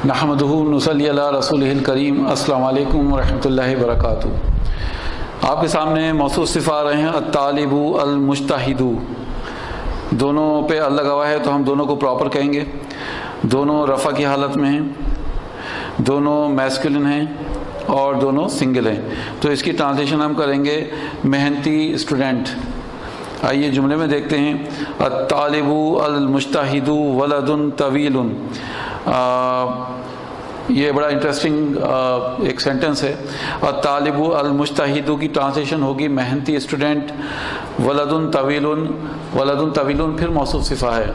نحمدہ نصلی علی رسولہ الکریم۔ السلام علیکم ورحمۃ اللہ وبرکاتہ۔ آپ کے سامنے موصوف صفات آ رہے ہیں الطالب، المجتہد۔ دونوں پہ ال لگا ہوا ہے تو ہم دونوں کو پراپر کہیں گے۔ دونوں رفع کی حالت میں ہیں، دونوں میسکولن ہیں اور دونوں سنگل ہیں۔ تو اس کی ٹرانسلیشن ہم کریں گے محنتی اسٹوڈنٹ۔ آئیے جملے میں دیکھتے ہیں الطالب المجتہد ولد طویل۔ یہ بڑا انٹرسٹنگ ایک سینٹنس ہے۔ الطالب المجتہد کی ٹرانسلیشن ہوگی محنتی اسٹوڈنٹ، ولد طویل۔ ولد طویل پھر موصوف صفہ ہے،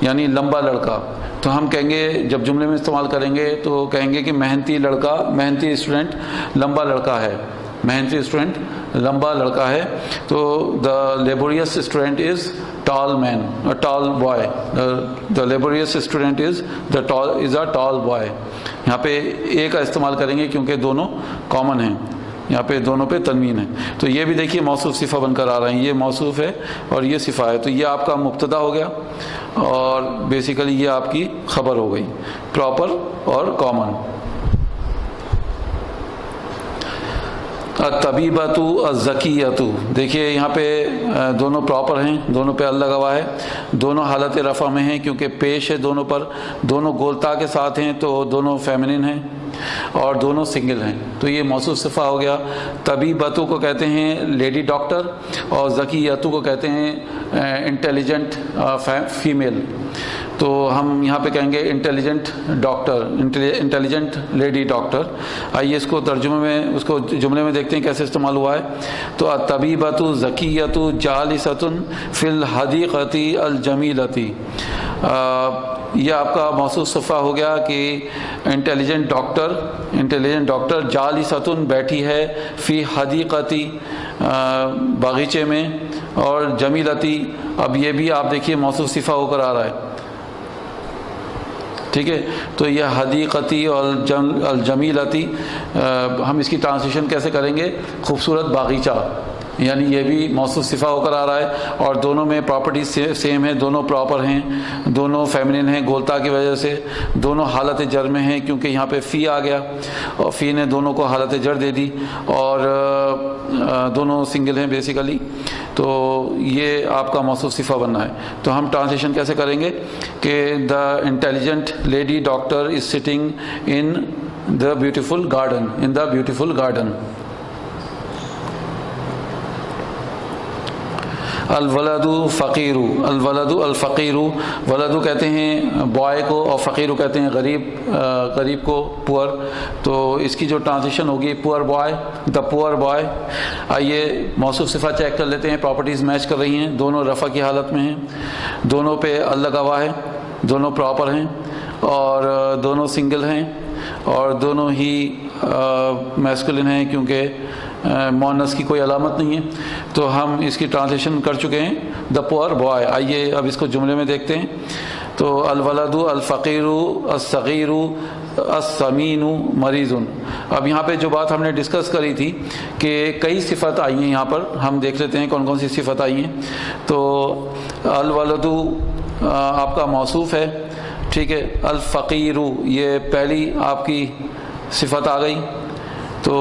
یعنی لمبا لڑکا۔ تو ہم کہیں گے جب جملے میں استعمال کریں گے تو کہیں گے کہ محنتی لڑکا، محنتی اسٹوڈنٹ لمبا لڑکا ہے، محنتی اسٹوڈنٹ لمبا لڑکا ہے۔ تو the laborious student is tall man, a tall boy. The laborious student is a tall boy. یہاں پہ اے کا استعمال کریں گے کیونکہ دونوں کامن ہیں، یہاں پہ دونوں پہ تنوین ہے۔ تو یہ بھی دیکھیے موصوف صفہ بن کر آ رہے ہیں، یہ موصوف ہے اور یہ صفہ ہے۔ تو یہ آپ کا مبتدا ہو گیا اور بیسیکلی یہ آپ کی خبر ہو گئی، پراپر اور کامن۔ الطبیبۃ الزکیۃ، دیکھیے یہاں پہ دونوں پراپر ہیں، دونوں پہ ال لگا ہوا ہے، دونوں حالت رفع میں ہیں کیونکہ پیش ہے دونوں پر، دونوں گولتا کے ساتھ ہیں تو دونوں فیمنن ہیں اور دونوں سنگل ہیں۔ تو یہ موصوف صفہ ہو گیا۔ طبیبۃ کو کہتے ہیں لیڈی ڈاکٹر اور زکیۃ کو کہتے ہیں انٹیلیجنٹ فیمیل۔ تو ہم یہاں پہ کہیں گے intelligent doctor, intelligent lady doctor. آئیے اس کو ترجمے میں، اس کو جملے میں دیکھتے ہیں کیسے استعمال ہوا ہے۔ تو الطبیبۃ زکیۃ جالسۃ فی الحدیقۃ الجمیلۃ، یہ آپ کا موصوف صفہ ہو گیا کہ انٹیلیجنٹ ڈاکٹر جالسۃ بیٹھی ہے، فی حدیقتی باغیچے میں، اور جمیلتی، اب یہ بھی آپ دیکھیے موصوف صفہ ہو کر آ رہا ہے، ٹھیک ہے۔ تو یہ حدیقتی اور الجمیلتی، ہم اس کی ٹرانسلیشن کیسے کریں گے؟ خوبصورت باغیچہ، یعنی یہ بھی موصوف صفہ ہو کر آ رہا ہے اور دونوں میں پراپرٹیز سیم ہیں، دونوں پراپر ہیں، دونوں فیمنن ہیں گولتا کی وجہ سے، دونوں حالت جر میں ہیں کیونکہ یہاں پہ فی آ گیا اور فی نے دونوں کو حالت جر دے دی، اور دونوں سنگل ہیں بیسیکلی۔ تو یہ آپ کا موصوف صفہ بننا ہے۔ تو ہم ٹرانسلیشن کیسے کریں گے کہ the intelligent lady doctor is sitting in the beautiful garden, in the beautiful garden. الولد فقیر، الولد الفقیر، ولد کہتے ہیں بوائے کو اور فقیر کہتے ہیں غریب کو، پور۔ تو اس کی جو ٹرانسلیشن ہوگی پور بوائے، دا پور بوائے۔ آئیے موصوف صفہ چیک کر لیتے ہیں، پراپرٹیز میچ کر رہی ہیں، دونوں رفع کی حالت میں ہیں، دونوں پہ ال لگا ہوا ہے، دونوں پراپر ہیں اور دونوں سنگل ہیں اور دونوں ہی میسکولن ہیں کیونکہ مؤنث کی کوئی علامت نہیں ہے۔ تو ہم اس کی ٹرانسلیشن کر چکے ہیں، دا پور بوائے۔ آئیے اب اس کو جملے میں دیکھتے ہیں۔ تو الولد الفقیر الصغیر السمین مریض۔ اب یہاں پہ جو بات ہم نے ڈسکس کری تھی کہ کئی صفت آئی ہیں، یہاں پر ہم دیکھ لیتے ہیں کون کون سی صفت آئی ہیں۔ تو الولد آپ کا موصوف ہے، ٹھیک ہے۔ الفقیر یہ پہلی آپ کی صفت آ گئی۔ تو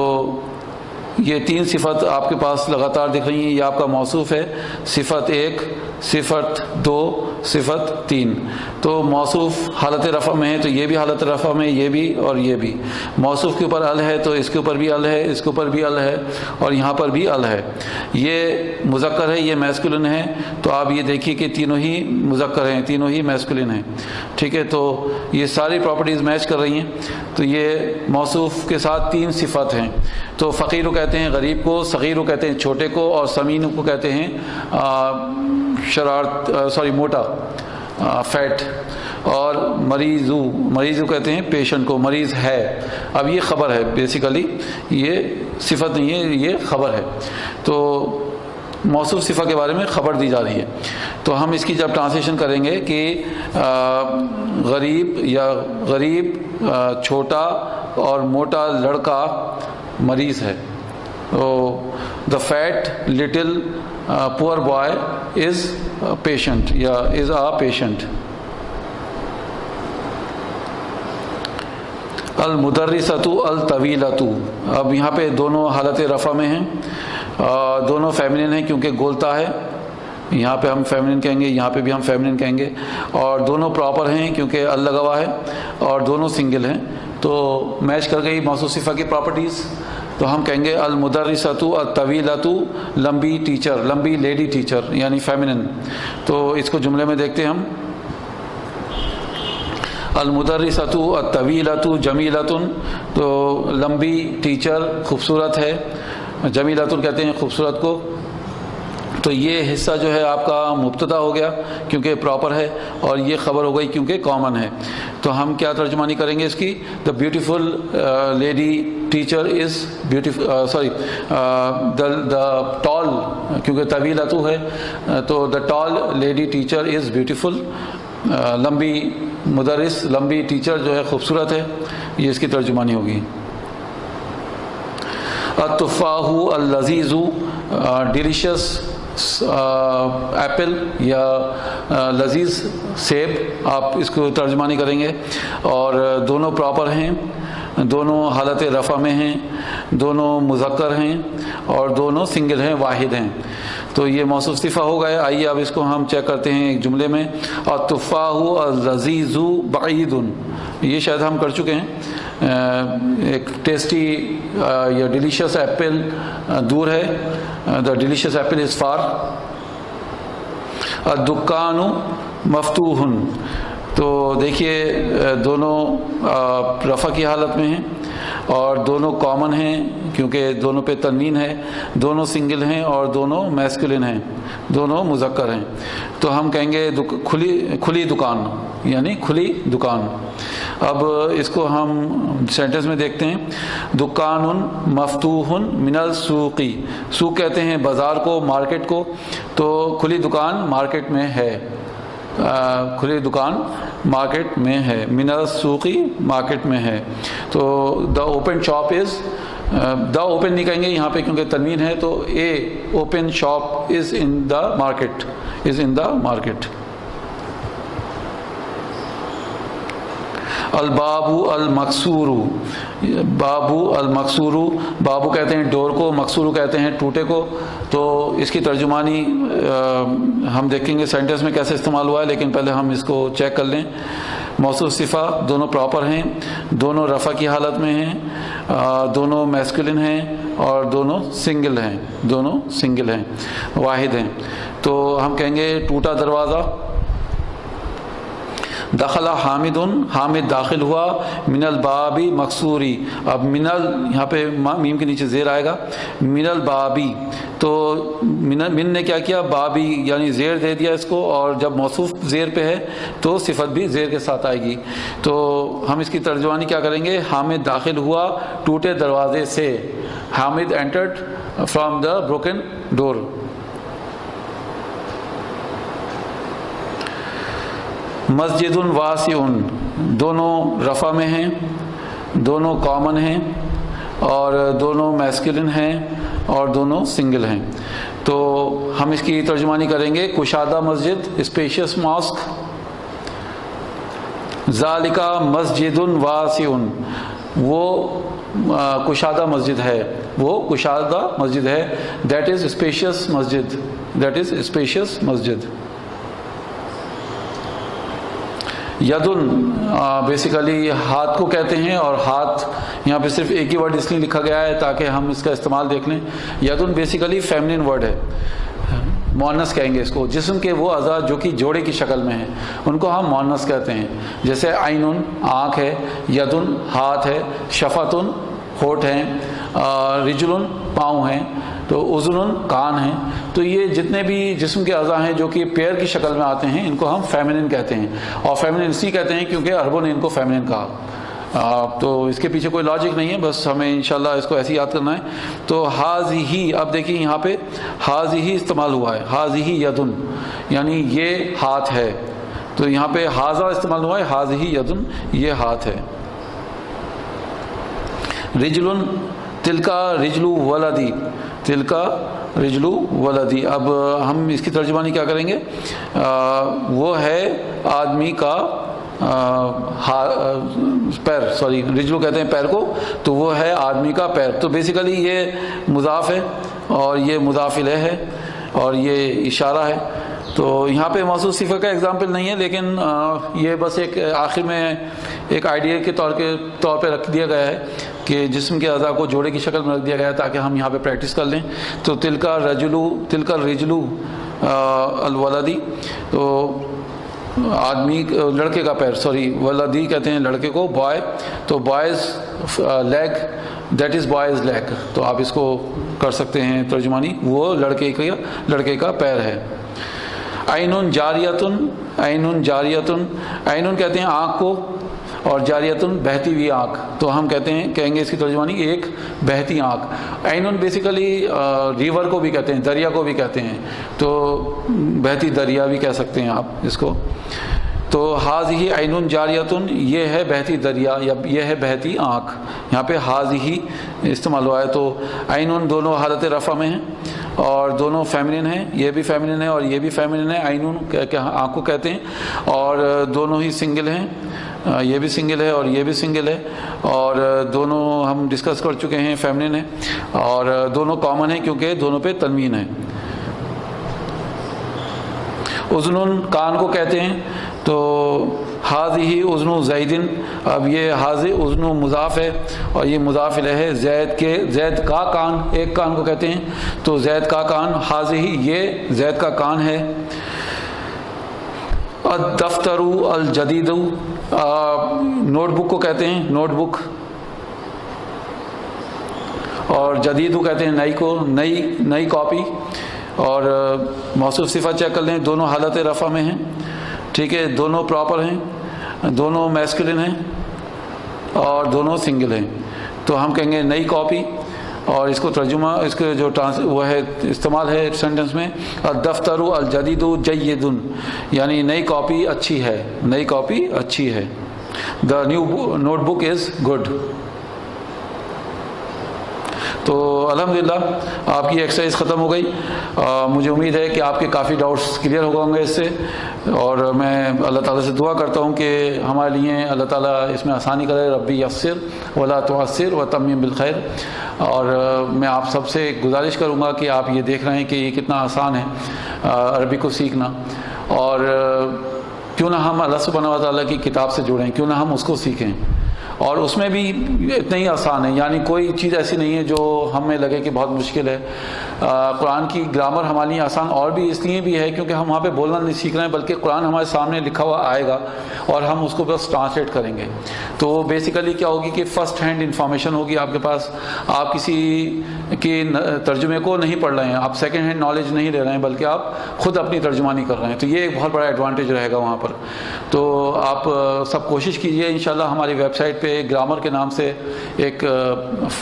یہ تین صفت آپ کے پاس لگاتار دکھ رہی ہیں، یہ آپ کا موصوف ہے، صفت 1، صفت 2، صفت 3۔ تو موصوف حالت رفع میں ہے تو یہ بھی حالت رفع میں، یہ بھی اور یہ بھی۔ موصوف کے اوپر ال ہے تو اس کے اوپر بھی ال ہے، اس کے اوپر بھی ال ہے اور یہاں پر بھی ال ہے۔ یہ مذکر ہے، یہ میسکولن ہے، تو آپ یہ دیکھیے کہ تینوں ہی مذکر ہیں، تینوں ہی میسکولن ہیں، ٹھیک ہے۔ تو یہ ساری پراپرٹیز میچ کر رہی ہیں۔ تو یہ موصوف کے ساتھ 3 صفت ہیں۔ تو فقیر کو کہتے ہیں غریب کو، صغیر کو کہتے ہیں چھوٹے کو، اور سمین کو کہتے ہیں موٹا، فیٹ، اور مریض کہتے ہیں پیشنٹ کو، مریض ہے۔ اب یہ خبر ہے، بیسیکلی یہ صفت نہیں ہے، یہ خبر ہے۔ تو موصوف صفہ کے بارے میں خبر دی جا رہی ہے۔ تو ہم اس کی جب ٹرانسلیشن کریں گے کہ غریب چھوٹا اور موٹا لڑکا مریض ہے۔ تو دا فیٹ لٹل پور بوائے از پیشنٹ یا از آ پیشنٹ۔ المدرسۃ الطویلۃ، اب یہاں پہ دونوں حالت رفع میں ہیں، دونوں فیمنن ہیں کیونکہ گولتا ہے، یہاں پہ ہم فیمنن کہیں گے، یہاں پہ بھی ہم فیمنن کہیں گے، اور دونوں پراپر ہیں کیونکہ ال لگا ہوا ہے، اور دونوں سنگل ہیں، تو میچ کر گئی موصوف صفہ کی پراپرٹیز، تو ہم کہیں گے المدرسۃ الطویلۃ، لمبی ٹیچر، لمبی لیڈی ٹیچر یعنی فیمنن۔ تو اس کو جملے میں دیکھتے ہیں ہم، المدرسۃ الطویلۃ جمیلۃ، تو لمبی ٹیچر خوبصورت ہے، جمیلۃ کہتے ہیں خوبصورت کو، تو یہ حصہ جو ہے آپ کا مبتدا ہو گیا کیونکہ پراپر ہے، اور یہ خبر ہو گئی کیونکہ کامن ہے۔ تو ہم کیا ترجمانی کریں گے اس کی؟ The beautiful lady teacher is beautiful, sorry the tall, کیونکہ طویلۃ ہے تو the tall lady teacher is beautiful, لمبی مدرس، لمبی ٹیچر جو ہے خوبصورت ہے، یہ اس کی ترجمانی ہوگی۔ التفاح اللذیذ، ڈیلیشیس ایپل یا لذیذ سیب، آپ اس کو ترجمانی کریں گے، اور دونوں پراپر ہیں، دونوں حالت رفع میں ہیں، دونوں مذکر ہیں، اور دونوں سنگل ہیں، واحد ہیں۔ تو یہ موصوف صفہ ہو گئے۔ آئیے اب اس کو ہم چیک کرتے ہیں ایک جملے میں۔ التفاح اللذیذ بعید، یہ شاید ہم کر چکے ہیں، ایک ٹیسٹی یا ڈیلیشیس ایپل دور ہے، دا ڈیلیشیس ایپل از فار۔ الدکان مفتوح، تو دیکھیے دونوں رفع کی حالت میں ہیں، اور دونوں کامن ہیں کیونکہ دونوں پہ تنوین ہے، دونوں سنگل ہیں، اور دونوں میسکولن ہیں، دونوں مذکر ہیں، تو ہم کہیں گے کھلی دکان، یعنی کھلی دکان۔ اب اس کو ہم سینٹنس میں دیکھتے ہیں۔ دکان مفتوح من السوق، سوق کہتے ہیں بازار کو، مارکیٹ کو، تو کھلی دکان مارکیٹ میں ہے، کھلی دکان مارکیٹ میں ہے، من السوق مارکیٹ میں ہے۔ تو the open shop is, the open نہیں کہیں گے یہاں پہ کیونکہ تنوین ہے، تو اے open shop is in the market, is in the market. الباب المکسور، بابو المکسور، بابو کہتے ہیں ڈور کو، مکسور کہتے ہیں ٹوٹے کو، تو اس کی ترجمانی ہم دیکھیں گے سینٹنس میں کیسے استعمال ہوا ہے، لیکن پہلے ہم اس کو چیک کر لیں۔ موصوف صفہ دونوں پراپر ہیں، دونوں رفع کی حالت میں ہیں، دونوں میسکولن ہیں، اور دونوں سنگل ہیں، دونوں سنگل ہیں، واحد ہیں۔ تو ہم کہیں گے ٹوٹا دروازہ، دخل حامد، حامد داخل ہوا، من البابی مکسوری، اب یہاں پہ میم کے نیچے زیر آئے گا، من البابی، تو من نے کیا کیا، بابی یعنی زیر دے دیا اس کو، اور جب موصوف زیر پہ ہے تو صفت بھی زیر کے ساتھ آئے گی، تو ہم اس کی ترجمانی کیا کریں گے؟ حامد داخل ہوا ٹوٹے دروازے سے، Hamid entered from the broken door. مسجد واسع، دونوں رفع میں ہیں، دونوں کامن ہیں، اور دونوں میسکولن ہیں، اور دونوں سنگل ہیں، تو ہم اس کی ترجمانی کریں گے کشادہ مسجد، اسپیشیس ماسک۔ ذالکا مسجد واسع، وہ کشادہ مسجد ہے، وہ کشادہ مسجد ہے، that is species Masjid, that is species Masjid. یدن basically ہاتھ کو کہتے ہیں، اور ہاتھ یہاں پہ صرف ایک ہی ورڈ اس لیے لکھا گیا ہے تاکہ ہم اس کا استعمال دیکھ لیں۔ یدن بیسیکلی فیمنن ورڈ ہے، مؤنث کہیں گے اس کو، جسم کے وہ اعضاء جو کہ جوڑے کی شکل میں ہیں ان کو ہم مؤنث کہتے ہیں، جیسے عین آنکھ ہے، یدن ہاتھ ہے، شفتن ہونٹ ہیں، رجل پاؤں ہیں، تو اذن کان ہیں، تو یہ جتنے بھی جسم کے اعضاء ہیں جو کہ پیر کی شکل میں آتے ہیں ان کو ہم فیمنن کہتے ہیں، اور فیمنن اس لیے کہتے ہیں کیونکہ عربوں نے ان کو فیمنن کہا، تو اس کے پیچھے کوئی لاجک نہیں ہے، بس ہمیں انشاءاللہ اس کو ایسے یاد کرنا ہے۔ تو حاذہ، اب دیکھیے یہاں پہ حاذہ استعمال ہوا ہے، حاذہ یدن یعنی یہ ہاتھ ہے، تو یہاں پہ حاذہ استعمال ہوا ہے، حاذہ یدن یہ ہاتھ ہے۔ رجل، تلکا رجلو ولدی، تلکا رجلو ولدی، اب ہم اس کی ترجمانی کیا کریں گے؟ وہ ہے آدمی کا پیر، سوری رجلو کہتے ہیں پیر کو، تو وہ ہے آدمی کا پیر. تو بیسیکلی یہ مضاف ہے اور یہ مضاف الیہ ہے اور یہ اشارہ ہے. تو یہاں پہ موصوف صفہ کا ایگزامپل نہیں ہے، لیکن یہ بس ایک آخر میں ایک آئیڈیا کے طور پہ رکھ دیا گیا ہے کہ جسم کے اعضاء کو جوڑے کی شکل میں رکھ دیا گیا ہے تاکہ ہم یہاں پہ پریکٹس کر لیں. تو تلکا رجلو الولدی، تو آدمی لڑکے کا پیر، سوری ولدی کہتے ہیں لڑکے کو، بوائے، تو boys league, that is boys league. تو آپ اس کو کر سکتے ہیں ترجمانی، وہ لڑکے کا پیر ہے. عینٌ جاریۃٌ، عینٌ جاریۃٌ، عینٌ کہتے ہیں آنکھ کو، اور جاریۃٌ بہتی ہوئی آنکھ. تو ہم کہیں گے اس کی ترجمانی ایک بہتی آنکھ. عینٌ بیسیکلی ریور کو بھی کہتے ہیں، دریا کو بھی کہتے ہیں، تو بہتی دریا بھی کہہ سکتے ہیں آپ اس کو. تو ہاذہ عینٌ جاریۃ، یہ ہے بہتی دریا یا یہ ہے بہتی آنکھ. یہاں پہ ہاذہ استعمال ہوا ہے. تو عینٌ دونوں حالت رفع میں ہیں اور دونوں فیمنن ہیں، یہ بھی فیمنن ہے اور یہ بھی فیمنن ہے. عینٌ آنکھ کو کہتے ہیں اور دونوں ہی سنگل ہیں، یہ بھی سنگل ہے اور یہ بھی سنگل ہے، اور دونوں ہم ڈسکس کر چکے ہیں فیمنن ہے، اور دونوں کامن ہیں کیونکہ دونوں پہ تنوین ہے. اذن کان کو کہتے ہیں. تو ہاذہ اذن زید، اب یہ ہاذہ اذن مضاف ہے اور یہ مضاف الیہ ہے. زید کا کان، ایک کان کو کہتے ہیں، تو زید کا کان. ہاذہ یہ زید کا کان ہے. الدفتر الجدید، نوٹ بک کو کہتے ہیں نوٹ بک، اور جدید کو کہتے ہیں نئی کو، نئی کاپی. اور موصوف صفت چیک کر لیں، دونوں حالت رفع میں ہیں، ٹھیک ہے، دونوں پراپر ہیں، دونوں میسکولن ہیں اور دونوں سنگل ہیں. تو ہم کہیں گے نئی کاپی، اور اس کو ترجمہ، اس کے جو وہ ہے استعمال ہے سینٹنس میں، الدفتر الجدید جید، یعنی نئی کاپی اچھی ہے، نئی کاپی اچھی ہے. The new notebook is good. تو الحمدللہ آپ کی ایکسرسائز ختم ہو گئی. مجھے امید ہے کہ آپ کے کافی ڈاؤٹس کلیئر ہو گئے اس سے، اور میں اللہ تعالیٰ سے دعا کرتا ہوں کہ ہمارے لیے اللہ تعالیٰ اس میں آسانی کرے. ربی یسر ولا تعسر وتمم بالخیر. اور میں آپ سب سے گزارش کروں گا کہ آپ یہ دیکھ رہے ہیں کہ یہ کتنا آسان ہے عربی کو سیکھنا، اور کیوں نہ ہم اللہ سبحانہ و تعالیٰ کی کتاب سے جڑیں، کیوں نہ ہم اس کو سیکھیں. اور اس میں بھی اتنا ہی آسان ہے، یعنی کوئی چیز ایسی نہیں ہے جو ہمیں لگے کہ بہت مشکل ہے. قرآن کی گرامر ہمارے لیے آسان اور بھی اس لیے بھی ہے کیونکہ ہم وہاں پہ بولنا نہیں سیکھ رہے ہیں، بلکہ قرآن ہمارے سامنے لکھا ہوا آئے گا اور ہم اس کو بس ٹرانسلیٹ کریں گے. تو بیسیکلی کیا ہوگی کہ فرسٹ ہینڈ انفارمیشن ہوگی آپ کے پاس. آپ کسی کے ترجمے کو نہیں پڑھ رہے ہیں، آپ سیکنڈ ہینڈ نالج نہیں لے رہے ہیں، بلکہ آپ خود اپنی ترجمانی کر رہے ہیں. تو یہ ایک بہت بڑا ایڈوانٹیج رہے گا وہاں پر. تو آپ سب کوشش کیجئے. انشاءاللہ ہماری ویب سائٹ پہ گرامر کے نام سے ایک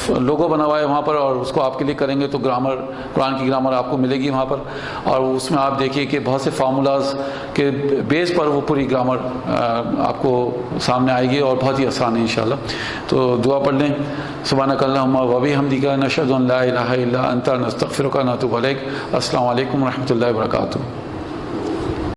لوگو بنا ہوا ہے وہاں پر، اور اس کو آپ کلک کریں گے تو گرامر، قرآن کی گرامر آپ کو ملے گی وہاں پر. اور اس میں آپ دیکھیے کہ بہت سے فارمولاز کے بیس پر وہ پوری گرامر آپ کو سامنے آئے گی اور بہت ہی آسان ہے انشاءاللہ. تو دعا پڑھ لیں. سبحانک اللہم و بحمدک نشہد ان لا الہ الا انت نستغفرک ونتوب الیک. السلام علیکم ورحمۃ اللہ وبرکاتہ.